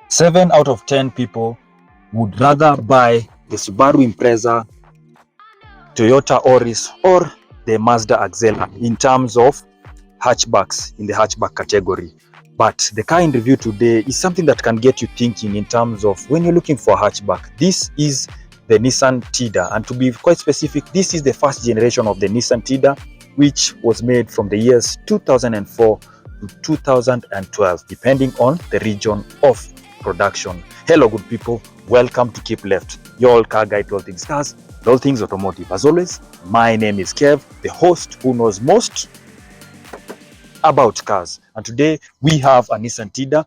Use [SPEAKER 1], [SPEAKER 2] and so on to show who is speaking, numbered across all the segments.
[SPEAKER 1] 7 out of 10 people would rather buy the Subaru Impreza, Toyota Auris, or the Mazda Axela in terms of hatchbacks in the hatchback category. But the car in review today is something that can get you thinking in terms of when you're looking for a hatchback. This is the Nissan TIIDA, and to be quite specific, this is the first generation of the Nissan TIIDA, which was made from the years 2004 to 2012, depending on the region of production. Hello, good people. Welcome to Keep Left, your all car guide to all things cars, all things automotive. As always, my name is Kev, the host who knows most about cars. And today we have a Nissan TIIDA,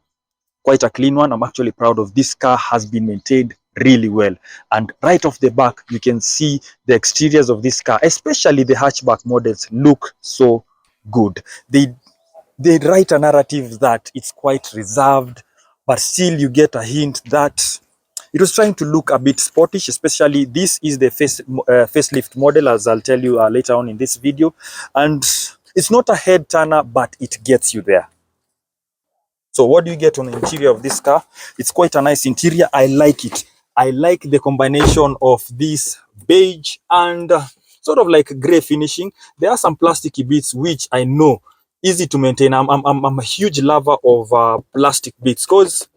[SPEAKER 1] quite a clean one. I'm actually proud of this car. Has been maintained really well, and right off the back you can see the exteriors of this car, especially the hatchback models, look so good. They write a narrative that it's quite reserved, but still you get a hint that it was trying to look a bit sportish. Especially this is the facelift model, as I'll tell you later on in this video, and it's not a head turner, but it gets you there. So what do you get on the interior of this car? It's quite a nice interior. I like it. I like the combination of this beige and sort of like gray finishing. There are some plasticky bits which I know easy to maintain. I'm a huge lover of plastic bits because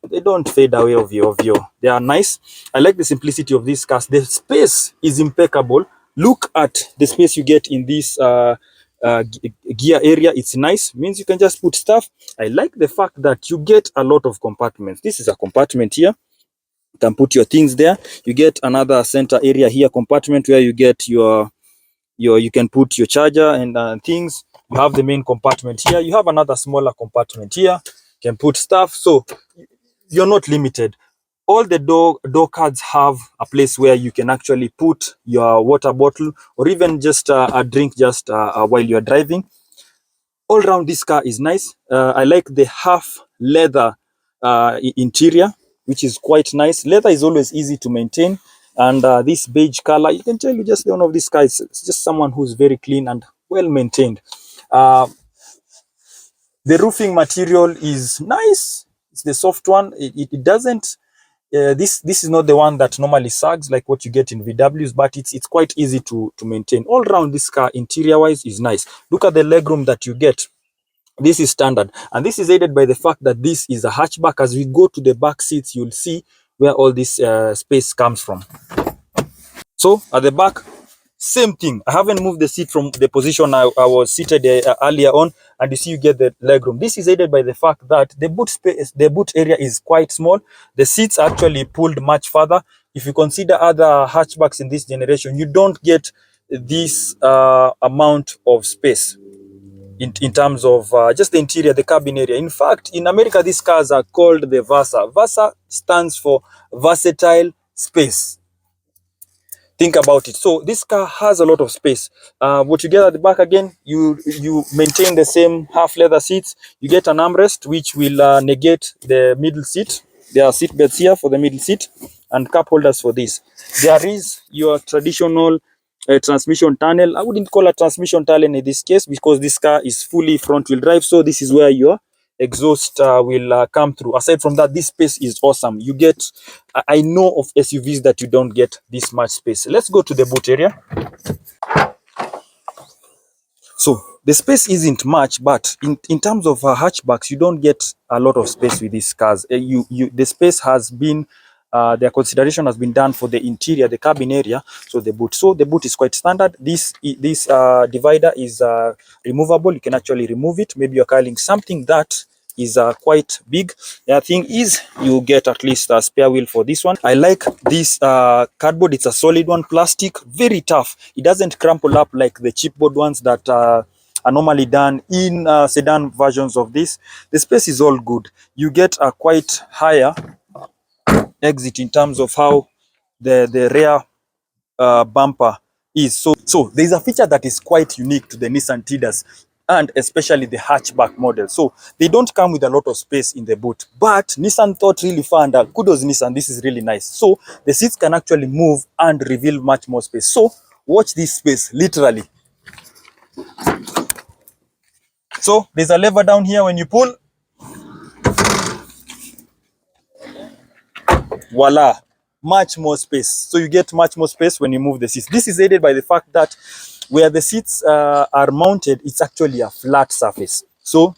[SPEAKER 1] they don't fade away of you. They are nice. I like the simplicity of these cars. The space is impeccable. Look at the space you get in this gear area. It's nice, means you can just put stuff. I like the fact that you get a lot of compartments. This is a compartment here, you can put your things there. You get another center area here, compartment where you get your you can put your charger and things. You have the main compartment here, you have another smaller compartment here, you can put stuff, so you're not limited. All the door cards have a place where you can actually put your water bottle or even just a drink just while you're driving. All around this car is nice. I like the half leather interior, which is quite nice. Leather is always easy to maintain, and this beige color, you can tell you just the owner of this car, it's just someone who's very clean and well maintained. The roofing material is nice. It's the soft one. It doesn't this is not the one that normally sags like what you get in VWs, but it's quite easy to maintain. All around this car interior wise is nice. Look at the legroom that you get. This is standard, and this is aided by the fact that this is a hatchback. As we go to the back seats, you'll see where all this space comes from. So at the back, same thing. I haven't moved the seat from the position I was seated earlier on, and you see you get the legroom. This is aided by the fact that the boot space, the boot area is quite small. The seats are actually pulled much further. If you consider other hatchbacks in this generation, you don't get this amount of space in terms of just the interior, the cabin area. In fact, in America, these cars are called the Versa. Versa stands for versatile space. Think about it. So this car has a lot of space. What you get at the back, again, you maintain the same half leather seats. You get an armrest which will negate the middle seat. There are seat belts here for the middle seat and cup holders for this. There is your traditional transmission tunnel. I wouldn't call a transmission tunnel in this case because this car is fully front wheel drive. So this is where your exhaust will come through. Aside from that, this space is awesome. You get, I know of SUVs that you don't get this much space. Let's go to the boot area. So the space isn't much, but in terms of hatchbacks, you don't get a lot of space with these cars. The space has been their consideration has been done for the interior, the cabin area. So the boot is quite standard. This divider is removable. You can actually remove it. Maybe you're carrying something that is quite big. The thing is, you get at least a spare wheel for this one. I like this cardboard. It's a solid one, plastic, very tough. It doesn't crumple up like the chipboard ones that are normally done in sedan versions of this. The space is all good. You get a quite higher exit in terms of how the rear bumper is. So there's a feature that is quite unique to the Nissan TIIDAs, and especially the hatchback model. So they don't come with a lot of space in the boot, but Nissan thought really far, and kudos Nissan, this is really nice. So the seats can actually move and reveal much more space. So watch this space, literally. So there's a lever down here. When you pull, voila, much more space. So you get much more space when you move the seats. This is aided by the fact that where the seats are mounted, it's actually a flat surface, so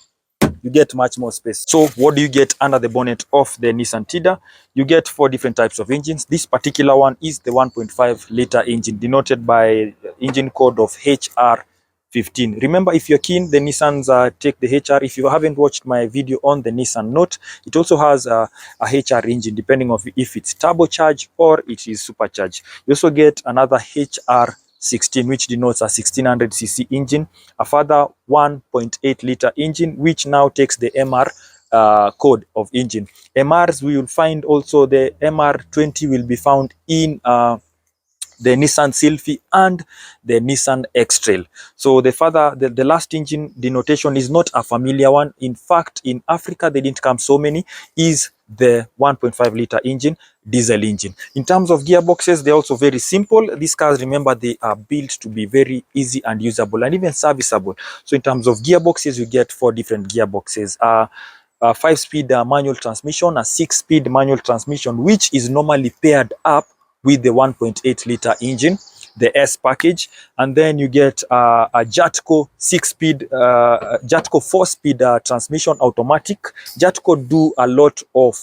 [SPEAKER 1] you get much more space. So what do you get under the bonnet of the Nissan Tiida? You get 4 different types of engines. This particular one is the 1.5 liter engine, denoted by engine code of HR15. Remember, if you're keen, the Nissans take the HR. If you haven't watched my video on the Nissan Note, it also has a HR engine, depending on if it's turbocharged or it is supercharged. You also get another HR16, which denotes a 1600cc engine, a further 1.8 liter engine, which now takes the MR code of engine. MRs we will find also, the MR20 will be found in the Nissan Sylphy and the Nissan X-Trail. So the last engine denotation is not a familiar one. In fact, in Africa, they didn't come so many, is the 1.5 liter engine, diesel engine. In terms of gearboxes, they're also very simple. These cars, remember, they are built to be very easy and usable and even serviceable. So in terms of gearboxes, you get 4 different gearboxes. A 5-speed manual transmission, a 6-speed manual transmission, which is normally paired up with the 1.8 liter engine, the S package, and then you get a Jatco 6-speed, Jatco 4-speed transmission automatic. Jatco do a lot of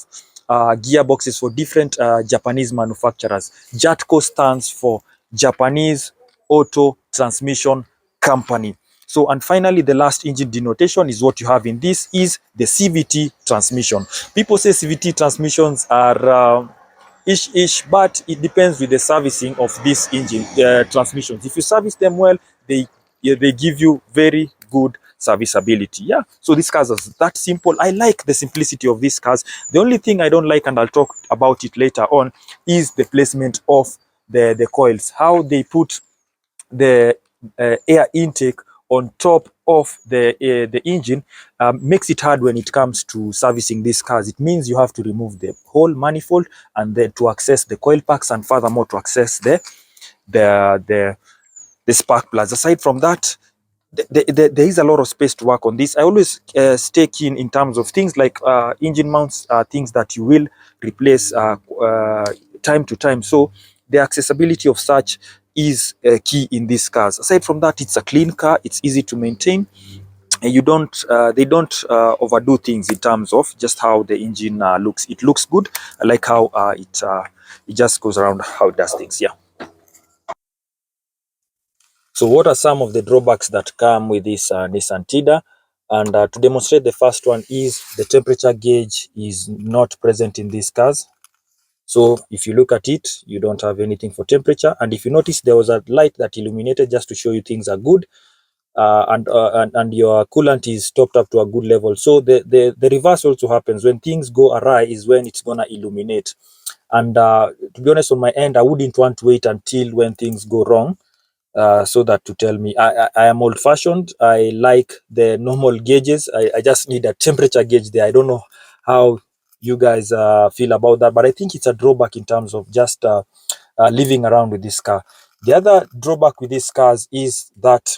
[SPEAKER 1] gearboxes for different Japanese manufacturers. Jatco stands for Japanese Auto Transmission Company. So, and finally, the last engine denotation is what you have in this, is the CVT transmission. People say CVT transmissions are ish, but it depends with the servicing of this engine transmissions. If you service them well, they give you very good serviceability. Yeah, so these cars are that simple. I like the simplicity of these cars. The only thing I don't like, and I'll talk about it later on, is the placement of the coils, how they put the air intake on top of the engine. Makes it hard when it comes to servicing these cars. It means you have to remove the whole manifold, and then to access the coil packs, and furthermore to access the spark plugs. Aside from that, there is a lot of space to work on this. I always stay keen in terms of things like engine mounts, things that you will replace time to time. So the accessibility of such is key in these cars. Aside from that, it's a clean car. It's easy to maintain. You don't they don't overdo things in terms of just how the engine looks. It looks good. I like how it just goes around how it does things. Yeah. So what are some of the drawbacks that come with this Nissan Tiida? And to demonstrate, the first one is the temperature gauge is not present in these cars. So if you look at it, you don't have anything for temperature. And if you notice, there was a light that illuminated just to show you things are good. And your coolant is topped up to a good level. So the reverse also happens. When things go awry is when it's gonna illuminate. And to be honest, on my end, I wouldn't want to wait until when things go wrong, so that to tell me. I am old fashioned. I like the normal gauges. I just need a temperature gauge there. I don't know how you guys feel about that, but I think it's a drawback in terms of just living around with this car. The other drawback with these cars is that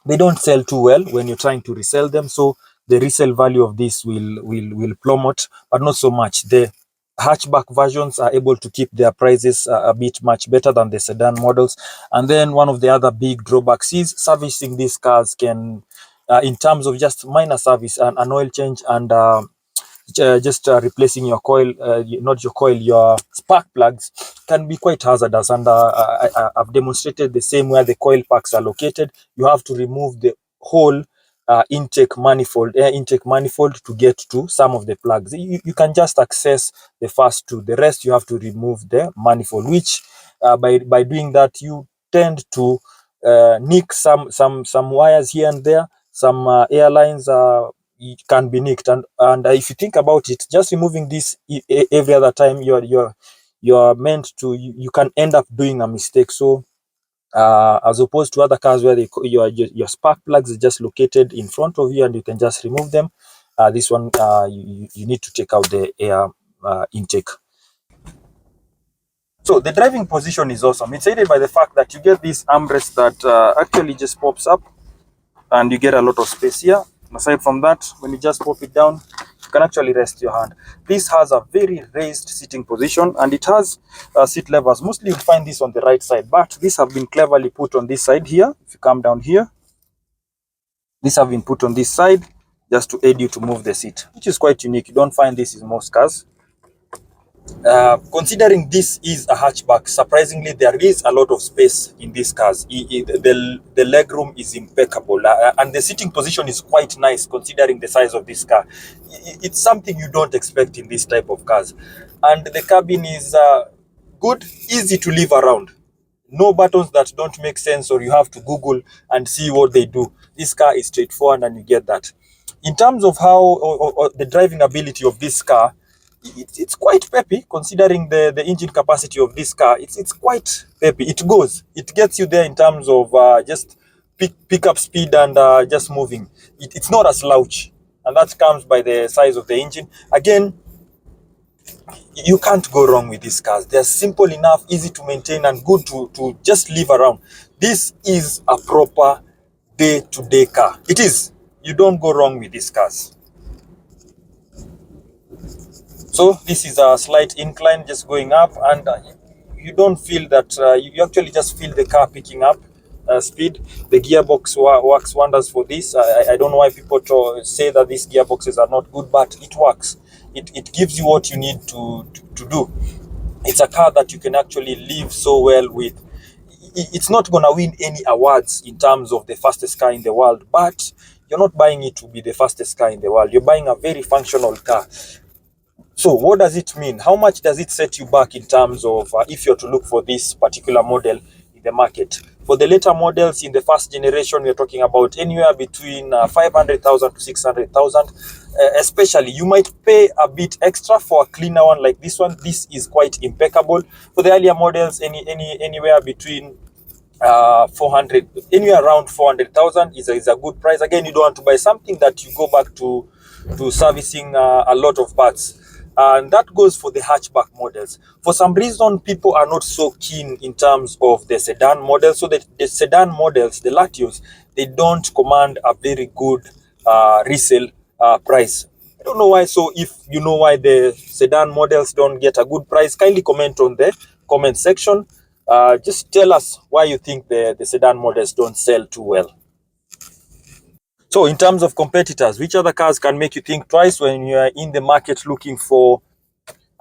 [SPEAKER 1] they don't sell too well when you're trying to resell them. So the resale value of this will plummet, but not so much. The hatchback versions are able to keep their prices a bit much better than the sedan models. And then one of the other big drawbacks is servicing these cars can, in terms of just minor service, an oil change, and just replacing your coil, not your coil, your spark plugs, can be quite hazardous. And I've demonstrated the same where the coil packs are located. You have to remove the whole air intake manifold to get to some of the plugs. You can just access the first two. The rest you have to remove the manifold, which by doing that, you tend to nick some wires here and there. Some airlines it can be nicked, and if you think about it, just removing this every other time, you're meant to, you can end up doing a mistake. So as opposed to other cars where your spark plugs are just located in front of you and you can just remove them, this one you need to take out the air intake. So the driving position is awesome. It's aided by the fact that you get this armrest that actually just pops up, and you get a lot of space here. Aside from that, when you just pop it down, you can actually rest your hand. This has a very raised sitting position, and it has seat levers. Mostly you'll find this on the right side, but these have been cleverly put on this side here. If you come down here, these have been put on this side just to aid you to move the seat, which is quite unique. You don't find this in most cars. Considering this is a hatchback, surprisingly there is a lot of space in these cars. The leg room is impeccable, and the sitting position is quite nice considering the size of this car. It's something you don't expect in this type of cars. And the cabin is good, easy to live around. No buttons that don't make sense or you have to Google and see what they do. This car is straightforward, and you get that. In terms of how or the driving ability of this car, it's quite peppy considering the engine capacity of this car. It's quite peppy. It gets you there in terms of just pick up speed and just moving. It's not a slouch, and that comes by the size of the engine. Again, you can't go wrong with these cars. They're simple enough, easy to maintain, and good to just live around. This is a proper day-to-day car. It is. You don't go wrong with these cars. So this is a slight incline just going up, and you don't feel that, you actually just feel the car picking up speed. The gearbox works wonders for this. I don't know why people say that these gearboxes are not good, but it works. It gives you what you need to do. It's a car that you can actually live so well with. It's not going to win any awards in terms of the fastest car in the world, but you're not buying it to be the fastest car in the world. You're buying a very functional car. So what does it mean? How much does it set you back in terms of if you're to look for this particular model in the market? For the later models in the first generation, we're talking about anywhere between 500,000 to 600,000. Especially, you might pay a bit extra for a cleaner one like this one. This is quite impeccable. For the earlier models, anywhere between 400, anywhere around 400,000 is a good price. Again, you don't want to buy something that you go back to servicing a lot of parts. And that goes for the hatchback models. For some reason, people are not so keen in terms of the sedan models. So the sedan models, the Latios, they don't command a very good resale price. I don't know why. So if you know why the sedan models don't get a good price, kindly comment on the comment section. Just tell us why you think the sedan models don't sell too well. So in terms of competitors, which other cars can make you think twice when you are in the market looking for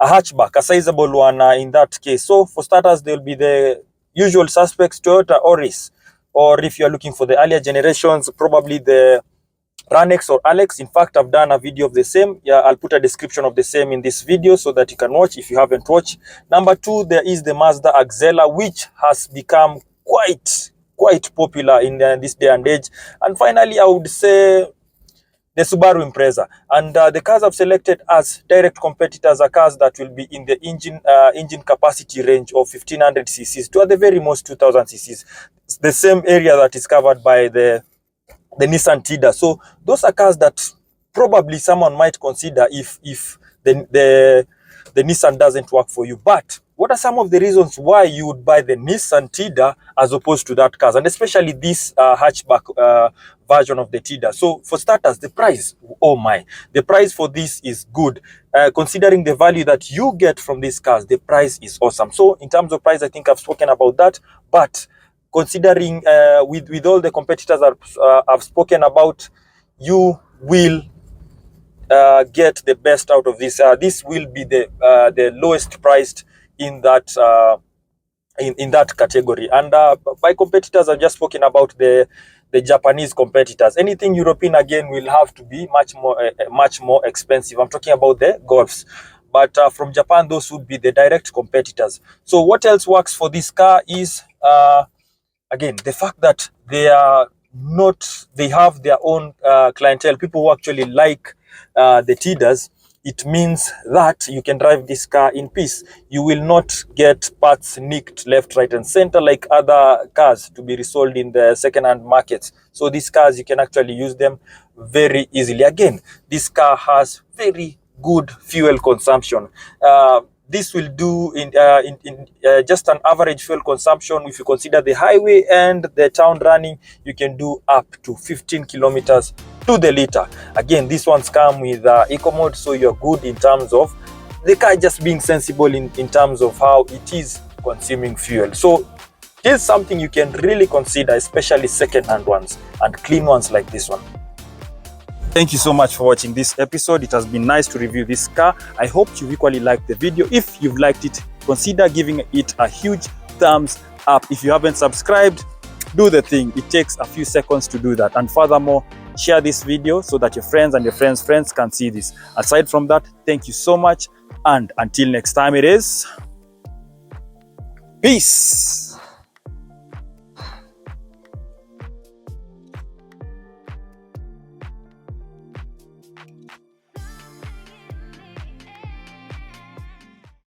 [SPEAKER 1] a hatchback, a sizable one in that case? So for starters, there'll be the usual suspects, Toyota Auris. Or if you're looking for the earlier generations, probably the Ranex or Alex. In fact, I've done a video of the same. Yeah, I'll put a description of the same in this video so that you can watch if you haven't watched. Number two, there is the Mazda Axela, which has become quite popular in this day and age. And finally, I would say the Subaru Impreza. And the cars I've selected as direct competitors are cars that will be in the engine capacity range of 1500 cc's to at the very most 2000 cc's. It's the same area that is covered by the Nissan TIIDA. So those are cars that probably someone might consider if the Nissan doesn't work for you. But what are some of the reasons why you would buy the Nissan TIIDA as opposed to that car, and especially this hatchback version of the TIIDA? So for starters, the price, oh my, the price for this is good. Considering the value that you get from these cars, the price is awesome. So in terms of price, I think I've spoken about that. But considering with all the competitors I've spoken about, you will get the best out of this. This will be the lowest priced in that in that category. And by competitors, I've just spoken about the Japanese competitors. Anything European again will have to be much more expensive. I'm talking about the Golfs. But from Japan, those would be the direct competitors. So what else works for this car is again the fact that they have their own clientele, people who actually like the TIIDAs. It means that you can drive this car in peace. You will not get parts nicked left, right, and center like other cars to be resold in the second-hand markets. So these cars, you can actually use them very easily. Again, this car has very good fuel consumption. This will do in just an average fuel consumption. If you consider the highway and the town running, you can do up to 15 kilometers to the liter. Again, these ones come with eco mode, so you're good in terms of the car just being sensible in terms of how it is consuming fuel. So it is something you can really consider, especially second-hand ones and clean ones like this one. Thank you so much for watching this episode. It has been nice to review this car. I hope you equally liked the video. If you've liked it, consider giving it a huge thumbs up. If you haven't subscribed, do the thing. It takes a few seconds to do that. And furthermore, share this video so that your friends and your friends' friends can see this. Aside from that, thank you so much. And until next time, it is peace.